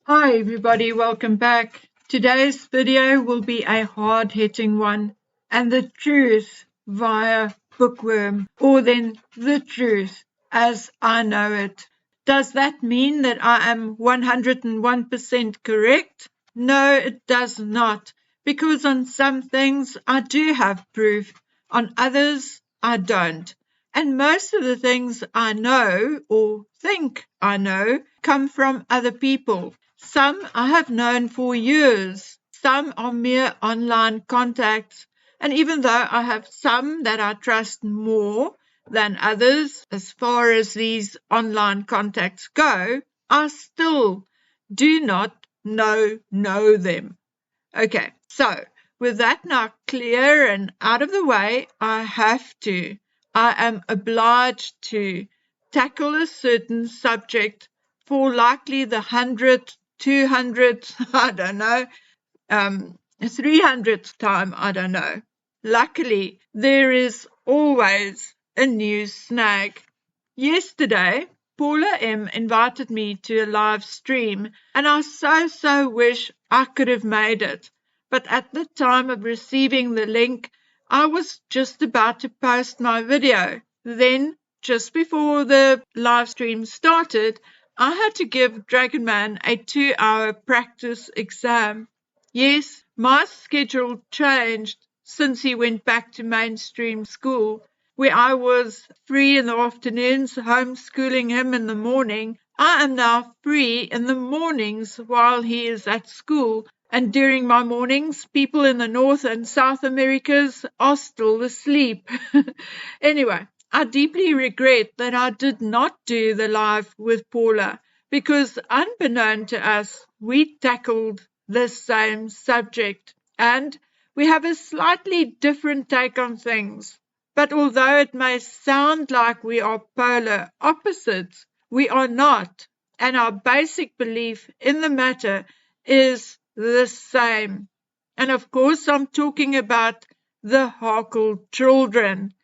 Hi everybody, welcome back. Today's video will be a hard-hitting one, and the truth via bookworm, or then the truth as I know it. Does that mean that I am 101% correct? No, it does not, because on some things I do have proof, on others I don't. And most of the things I know or think I know come from other people. Some I have known for years, some are mere online contacts, and even though I have some that I trust more than others as far as these online contacts go, I still do not know them. Okay, so with that now clear and out of the way, I am obliged to tackle a certain subject for likely the 100th, 200th, I don't know, 300th time, I don't know. Luckily, there is always a new snag. Yesterday, Paula M. invited me to a live stream, and I so wish I could have made it. But at the time of receiving the link, I was just about to post my video. Then, just before the live stream started, I had to give Dragonman a 2-hour practice exam. Yes, my schedule changed since he went back to mainstream school, where I was free in the afternoons, homeschooling him in the morning. I am now free in the mornings while he is at school, and during my mornings, people in the North and South Americas are still asleep. Anyway, I deeply regret that I did not do the live with Paula, because unbeknown to us, we tackled the same subject, and we have a slightly different take on things. But although it may sound like we are polar opposites, we are not, and our basic belief in the matter is the same. And of course, I'm talking about the Harkle children.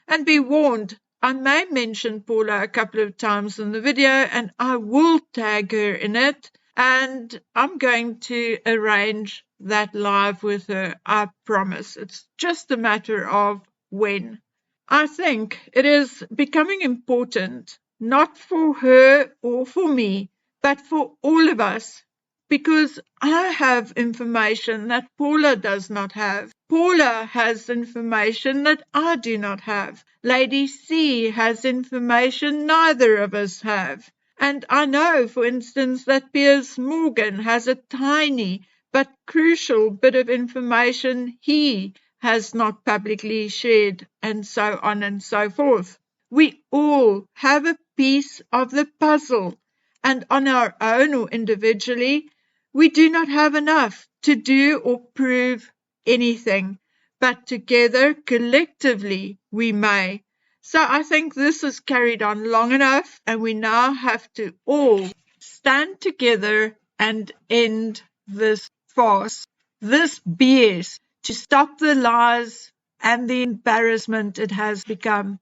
And be warned, I may mention Paula a couple of times in the video, and I will tag her in it, and I'm going to arrange that live with her, I promise. It's just a matter of when. I think it is becoming important, not for her or for me, but for all of us, because I have information that Paula does not have. Paula has information that I do not have. Lady C has information neither of us have. And I know, for instance, that Piers Morgan has a tiny but crucial bit of information he has not publicly shared, and so on and so forth. We all have a piece of the puzzle, and on our own or individually, we do not have enough to do or prove anything, but together, collectively, we may. So I think this is carried on long enough, and we now have to all stand together and end this farce, this BS, to stop the lies and the embarrassment it has become.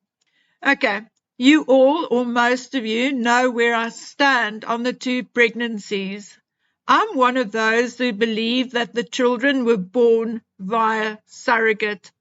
Okay, you all, or most of you, know where I stand on the 2 pregnancies. I'm one of those who believe that the children were born via surrogate.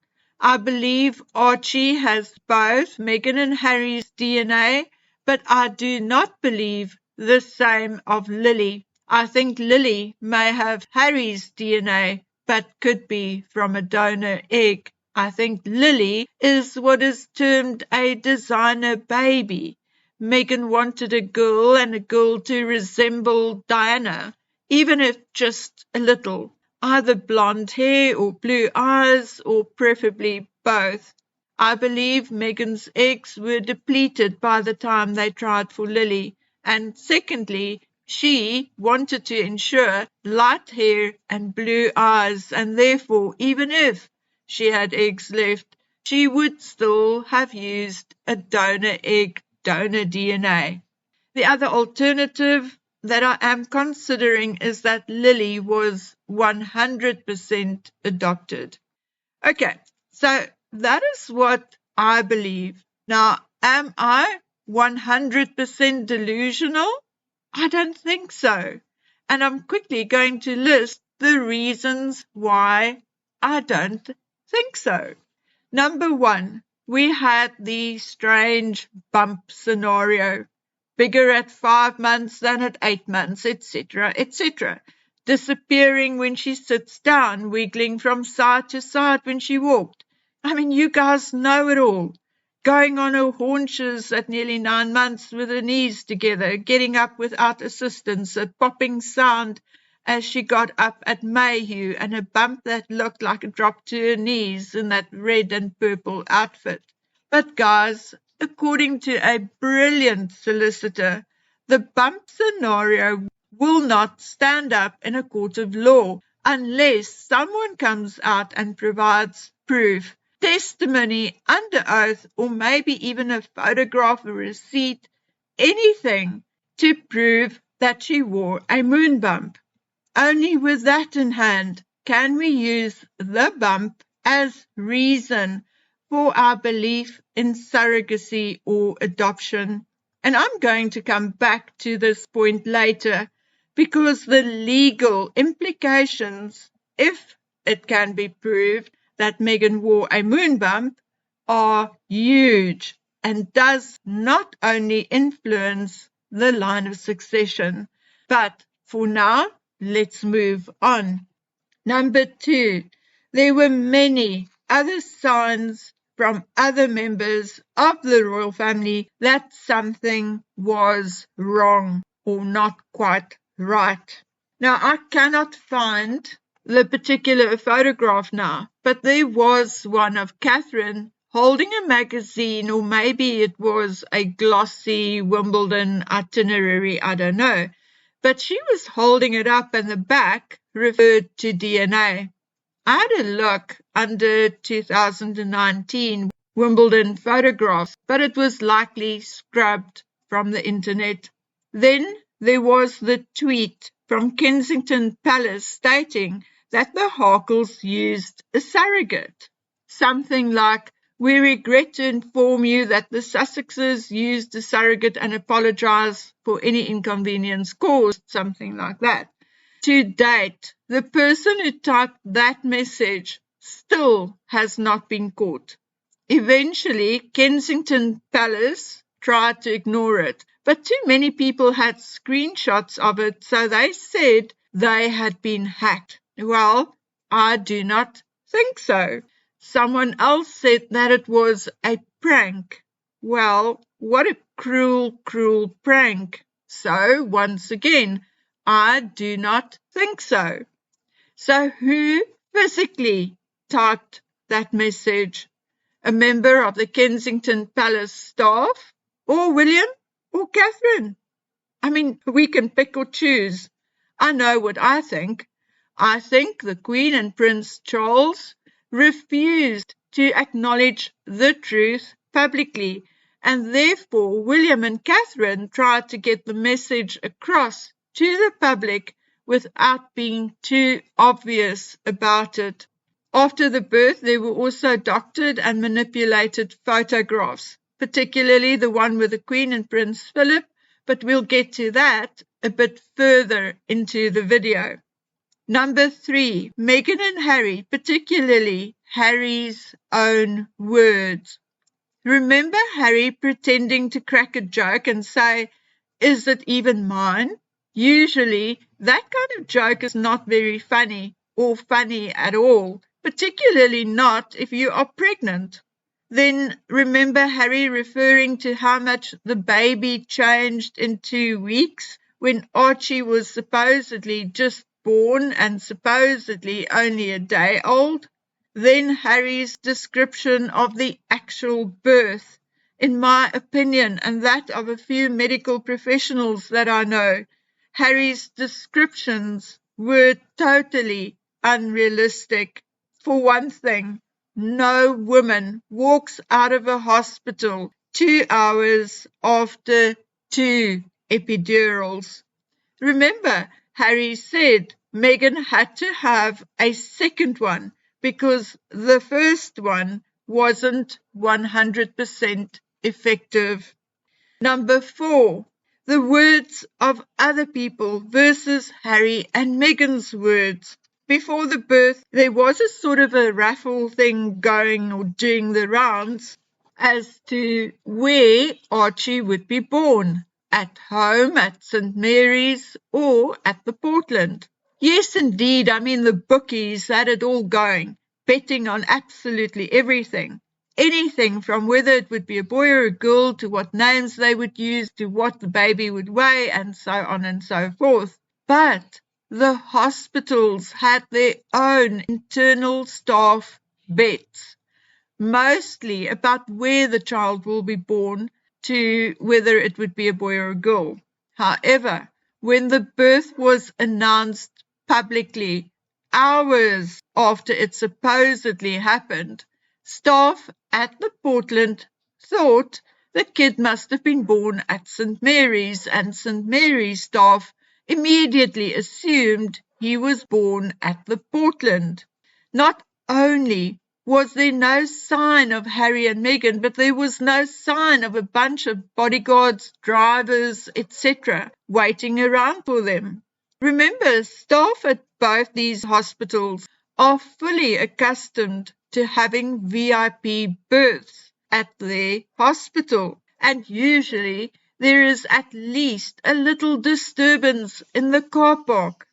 I believe Archie has both Meghan and Harry's DNA, but I do not believe the same of Lily. I think Lily may have Harry's DNA, but could be from a donor egg. I think Lily is what is termed a designer baby. Meghan wanted a girl, and a girl to resemble Diana, even if just a little, either blonde hair or blue eyes, or preferably both. I believe Meghan's eggs were depleted by the time they tried for Lily, and secondly, she wanted to ensure light hair and blue eyes, and therefore, even if she had eggs left, she would still have used a donor egg, donor DNA. The other alternative that I am considering is that Lily was 100% adopted. Okay, so that is what I believe. Now, am I 100% delusional? I don't think so. and I'm quickly going to list the reasons why I don't think so. Number 1, we had the strange bump scenario, bigger at 5 months than at 8 months, etc., etc. Disappearing when she sits down, wiggling from side to side when she walked. I mean, you guys know it all. Going on her haunches at nearly 9 months with her knees together, getting up without assistance, a popping sound as she got up at Mayhew, and a bump that looked like a drop to her knees in that red and purple outfit. But guys, according to a brilliant solicitor, the bump scenario will not stand up in a court of law unless someone comes out and provides proof, testimony under oath, or maybe even a photograph, a receipt, anything to prove that she wore a moon bump. Only with that in hand can we use the bump as reason for our belief in surrogacy or adoption. And I'm going to come back to this point later, because the legal implications, if it can be proved that Megan wore a moon bump, are huge and does not only influence the line of succession. But for now, let's move on. Number 2, there were many other signs from other members of the royal family that something was wrong or not quite right. Now, I cannot find the particular photograph now, but there was one of Catherine holding a magazine, or maybe it was a glossy Wimbledon itinerary, I don't know. But she was holding it up, and the back referred to DNA. I had a look under 2019 Wimbledon photographs, but it was likely scrubbed from the internet. Then there was the tweet from Kensington Palace stating that the Harkles used a surrogate. Something like, "We regret to inform you that the Sussexes used a surrogate and apologize for any inconvenience caused," something like that. To date, the person who typed that message still has not been caught. Eventually, Kensington Palace tried to ignore it, but too many people had screenshots of it, so they said they had been hacked. Well, I do not think so. Someone else said that it was a prank. Well, what a cruel, cruel prank. So, once again, I do not think so. So, who physically typed that message? A member of the Kensington Palace staff? Or William? Or Catherine? I mean, we can pick or choose. I know what I think. I think the Queen and Prince Charles refused to acknowledge the truth publicly, and therefore William and Catherine tried to get the message across to the public without being too obvious about it. After the birth, there were also doctored and manipulated photographs, particularly the one with the Queen and Prince Philip, but we'll get to that a bit further into the video. Number 3, Meghan and Harry, particularly Harry's own words. Remember Harry pretending to crack a joke and say, "Is it even mine?" Usually, that kind of joke is not very funny or funny at all, particularly not if you are pregnant. Then remember Harry referring to how much the baby changed in 2 weeks when Archie was supposedly just born and supposedly only a day old? Then Harry's description of the actual birth. In my opinion, and that of a few medical professionals that I know, Harry's descriptions were totally unrealistic. For one thing, no woman walks out of a hospital 2 hours after 2 epidurals. Remember, Harry said Meghan had to have a second one because the first one wasn't 100% effective. Number 4, the words of other people versus Harry and Meghan's words. Before the birth, there was a sort of a raffle thing going or doing the rounds as to where Archie would be born, at home, at St. Mary's, or at the Portland. Yes, indeed, I mean the bookies had it all going, betting on absolutely everything. Anything from whether it would be a boy or a girl, to what names they would use, to what the baby would weigh, and so on and so forth. But the hospitals had their own internal staff bets, mostly about where the child will be born, to whether it would be a boy or a girl. However, when the birth was announced publicly, hours after it supposedly happened, staff at the Portland thought the kid must have been born at St. Mary's, and St. Mary's staff immediately assumed he was born at the Portland. Not only was there no sign of Harry and Meghan, but there was no sign of a bunch of bodyguards, drivers, etc., waiting around for them. Remember, staff at both these hospitals are fully accustomed to having VIP berths at their hospital, and usually there is at least a little disturbance in the car park.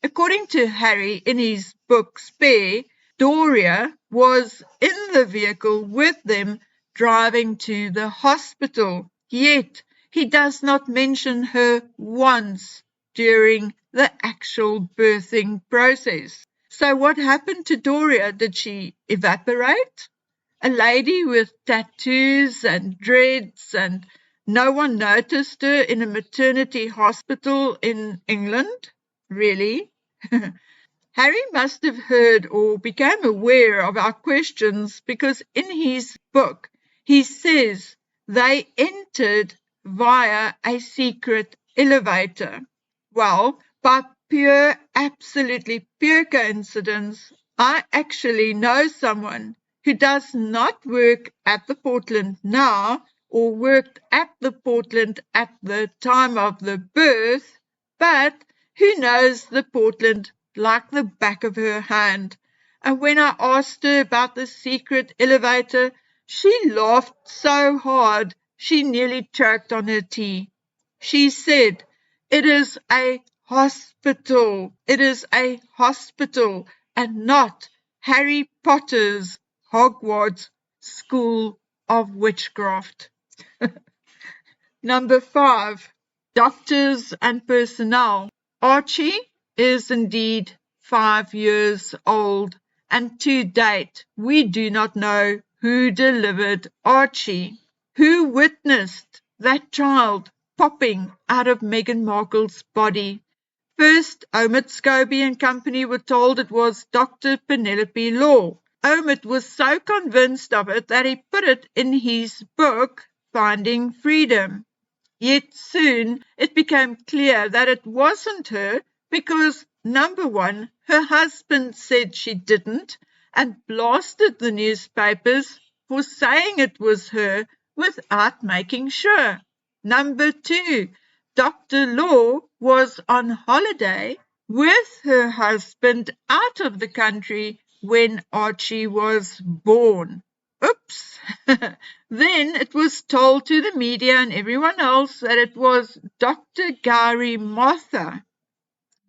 According to Harry in his book Spare, Doria was in the vehicle with them driving to the hospital, yet he does not mention her once during the actual birthing process. So what happened to Doria? Did she evaporate? A lady with tattoos and dreads, and no one noticed her in a maternity hospital in England? Really? Harry must have heard or became aware of our questions, because in his book he says they entered via a secret elevator. Well, by absolutely pure coincidence, I actually know someone who does not work at the Portland now, or worked at the Portland at the time of the birth, but who knows the Portland like the back of her hand. And when I asked her about the secret elevator, she laughed so hard she nearly choked on her tea. She said, "It is a hospital. It is a hospital, and not Harry Potter's Hogwarts School of Witchcraft." Number 5, doctors and personnel. Archie is indeed 5 years old, and to date we do not know who delivered Archie, who witnessed that child popping out of Meghan Markle's body. First, Omid Scobie and company were told it was Dr. Penelope Law. Omid was so convinced of it that he put it in his book, Finding Freedom. Yet soon it became clear that it wasn't her, because, number one, her husband said she didn't and blasted the newspapers for saying it was her without making sure. Number two, Dr. Law was on holiday with her husband out of the country when Archie was born. Oops. Then it was told to the media and everyone else that it was Dr. Gary Martha.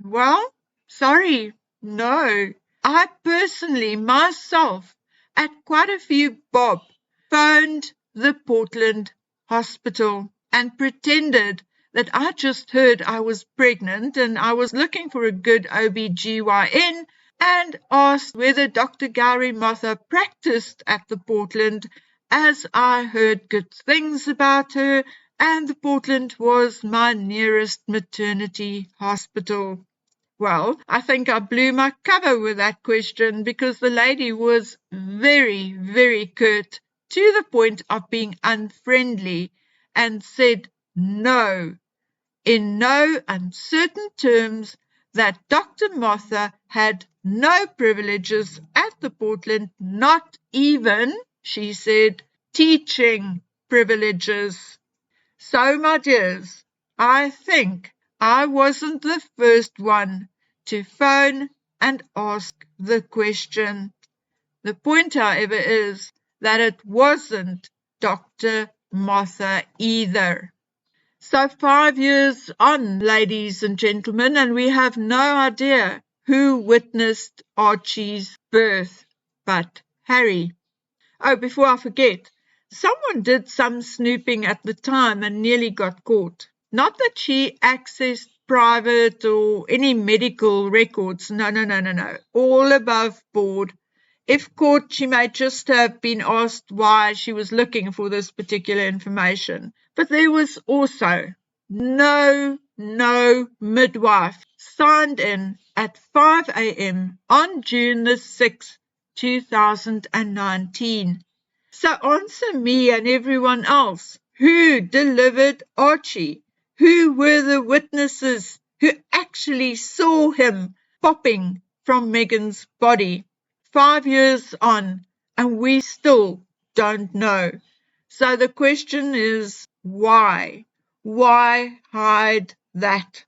Well, sorry, no. I personally, myself, at quite a few bob, phoned the Portland hospital and pretended that I just heard I was pregnant and I was looking for a good OBGYN, and asked whether Dr. Gary Martha practiced at the Portland, as I heard good things about her, and the Portland was my nearest maternity hospital. Well, I think I blew my cover with that question, because the lady was very, very curt, to the point of being unfriendly, and said no, in no uncertain terms, that Dr. Martha had no privileges at the Portland, not even, she said, teaching privileges. So, my dears, I think I wasn't the first one to phone and ask the question. The point, however, is that it wasn't Dr. Martha either. So 5 years on, ladies and gentlemen, and we have no idea who witnessed Archie's birth but Harry. Oh, before I forget, someone did some snooping at the time and nearly got caught. Not that she accessed private or any medical records. No. All above board. If caught, she may just have been asked why she was looking for this particular information. But there was also no midwife signed in at 5 a.m. on June the 6th, 2019. So answer me and everyone else. Who delivered Archie? Who were the witnesses who actually saw him popping from Megan's body? 5 years on, and we still don't know. So the question is, why? Why hide that?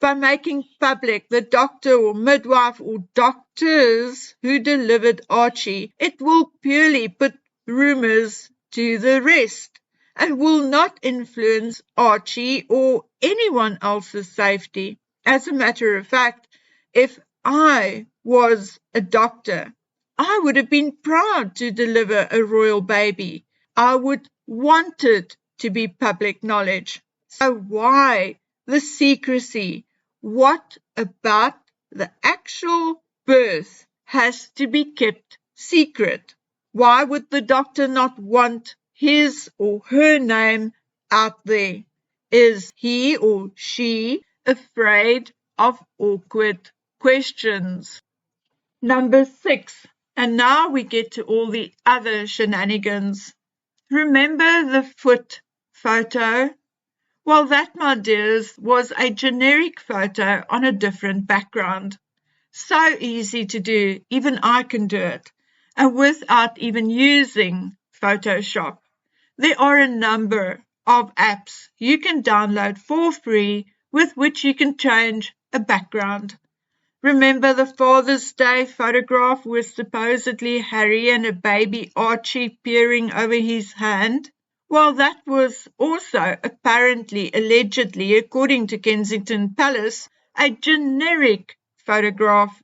By making public the doctor or midwife or doctors who delivered Archie, it will purely put rumours to the rest and will not influence Archie or anyone else's safety. As a matter of fact, if I was a doctor, I would have been proud to deliver a royal baby. I would want it to be public knowledge. So why the secrecy? What about the actual birth has to be kept secret? Why would the doctor not want his or her name out there? Is he or she afraid of awkward questions? Number 6. And now we get to all the other shenanigans. Remember the foot photo? Well, that, my dears, was a generic photo on a different background. So easy to do, even I can do it, and without even using Photoshop. There are a number of apps you can download for free with which you can change a background. Remember the Father's Day photograph with supposedly Harry and a baby Archie peering over his hand? Well, that was also apparently, allegedly, according to Kensington Palace, a generic photograph,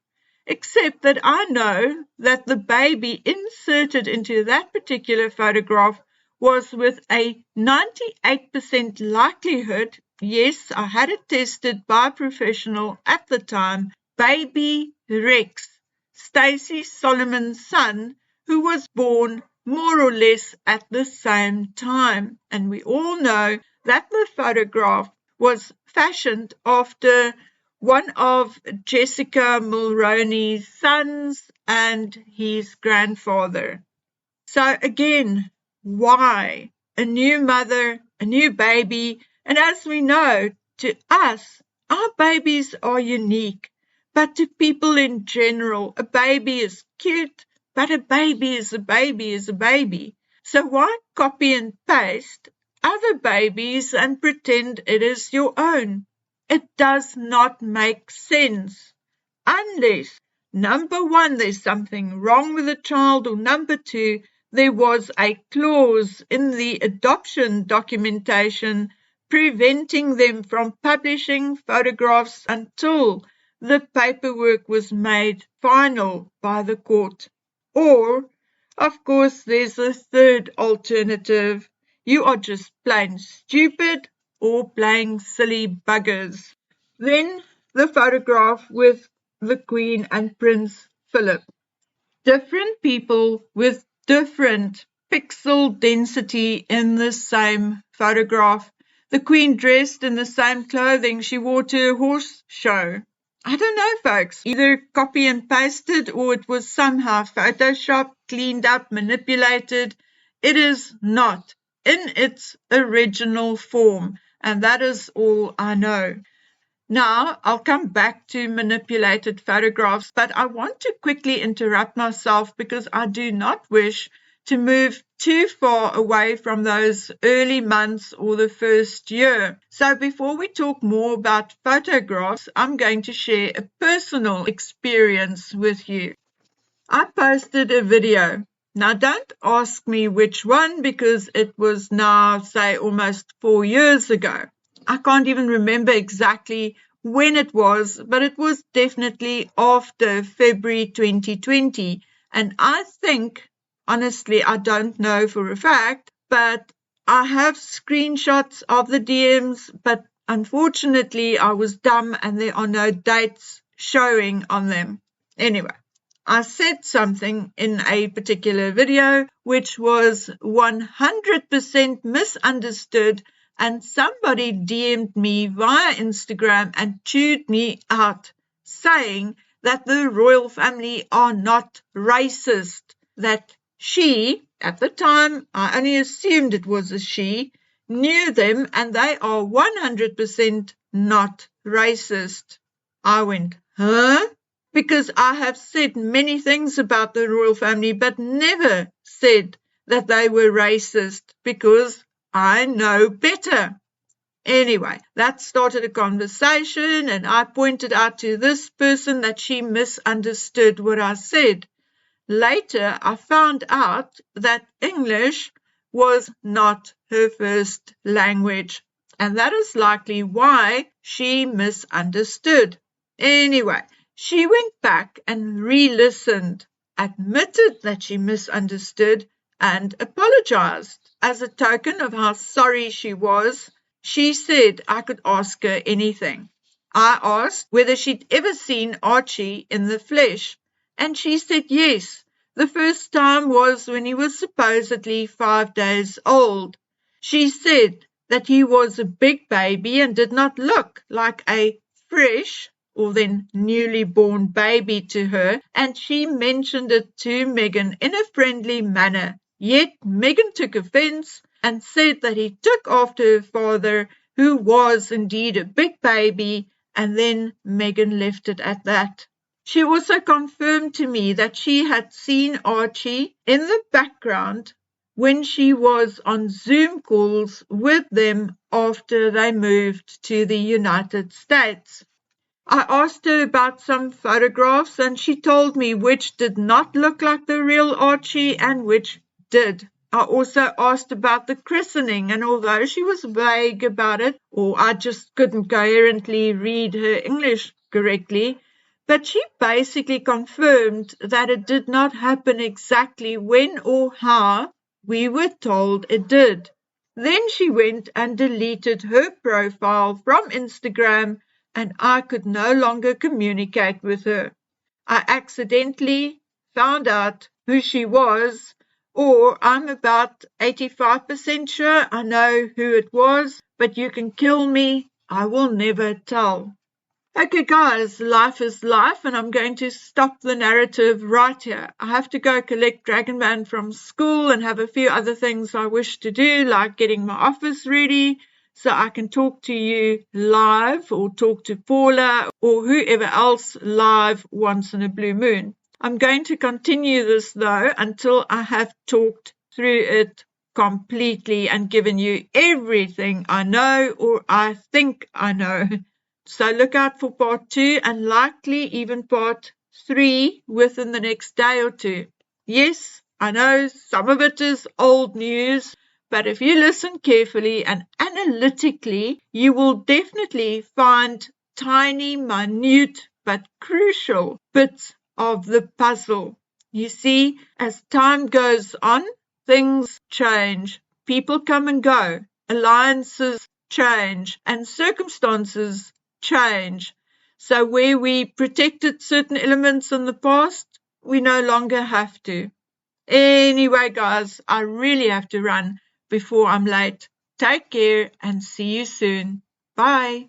except that I know that the baby inserted into that particular photograph was with a 98% likelihood, yes, I had it tested by a professional at the time, baby Rex, Stacey Solomon's son, who was born more or less at the same time. And we all know that the photograph was fashioned after one of Jessica Mulroney's sons and his grandfather. So again, why? A new mother, a new baby, and as we know, to us, our babies are unique. But to people in general, a baby is cute, but a baby is a baby is a baby. So why copy and paste other babies and pretend it is your own? It does not make sense. Unless, number one, there's something wrong with the child, or number two, there was a clause in the adoption documentation preventing them from publishing photographs until the paperwork was made final by the court. Or, of course, there's a third alternative. You are just plain stupid or plain silly buggers. Then the photograph with the Queen and Prince Philip. Different people with different pixel density in the same photograph. The Queen dressed in the same clothing she wore to a horse show. I don't know, folks. Either copy and pasted or it was somehow photoshopped, cleaned up, manipulated. It is not in its original form, and that is all I know. Now, I'll come back to manipulated photographs, but I want to quickly interrupt myself because I do not wish to move too far away from those early months or the first year. So before we talk more about photographs, I'm going to share a personal experience with you. I posted a video. Now, don't ask me which one because it was now, say, almost 4 years ago. I can't even remember exactly when it was, but it was definitely after February 2020. And I think, honestly, I don't know for a fact, but I have screenshots of the DMs, but unfortunately I was dumb and there are no dates showing on them. Anyway, I said something in a particular video which was 100% misunderstood, and somebody DM'd me via Instagram and chewed me out, saying that the royal family are not racist, that she, at the time, I only assumed it was a she, knew them and they are 100% not racist. I went, huh? Because I have said many things about the royal family, but never said that they were racist because I know better. Anyway, that started a conversation and I pointed out to this person that she misunderstood what I said. Later, I found out that English was not her first language, and that is likely why she misunderstood. Anyway, she went back and re-listened, admitted that she misunderstood, and apologized. As a token of how sorry she was, she said I could ask her anything. I asked whether she'd ever seen Archie in the flesh, and she said yes. The first time was when he was supposedly 5 days old. She said that he was a big baby and did not look like a fresh or then newly born baby to her, and she mentioned it to Megan in a friendly manner. Yet Megan took offense and said that he took after her father, who was indeed a big baby, and then Megan left it at that. She also confirmed to me that she had seen Archie in the background when she was on Zoom calls with them after they moved to the United States. I asked her about some photographs and she told me which did not look like the real Archie and which did. I also asked about the christening, and although she was vague about it, or I just couldn't coherently read her English correctly, but she basically confirmed that it did not happen exactly when or how we were told it did. Then she went and deleted her profile from Instagram, and I could no longer communicate with her. I accidentally found out who she was, or I'm about 85% sure I know who it was, but you can kill me, I will never tell. Okay, guys, life is life, and I'm going to stop the narrative right here. I have to go collect Dragonman from school and have a few other things I wish to do, like getting my office ready so I can talk to you live or talk to Paula or whoever else live once in a blue moon. I'm going to continue this, though, until I have talked through it completely and given you everything I know or I think I know. So look out for part 2 and likely even part 3 within the next day or two. Yes, I know some of it is old news, but if you listen carefully and analytically, you will definitely find tiny, minute, but crucial bits of the puzzle. You see, as time goes on, things change. People come and go. Alliances change and circumstances change. So where we protected certain elements in the past, we no longer have to. Anyway, guys, I really have to run before I'm late. Take care and see you soon. Bye.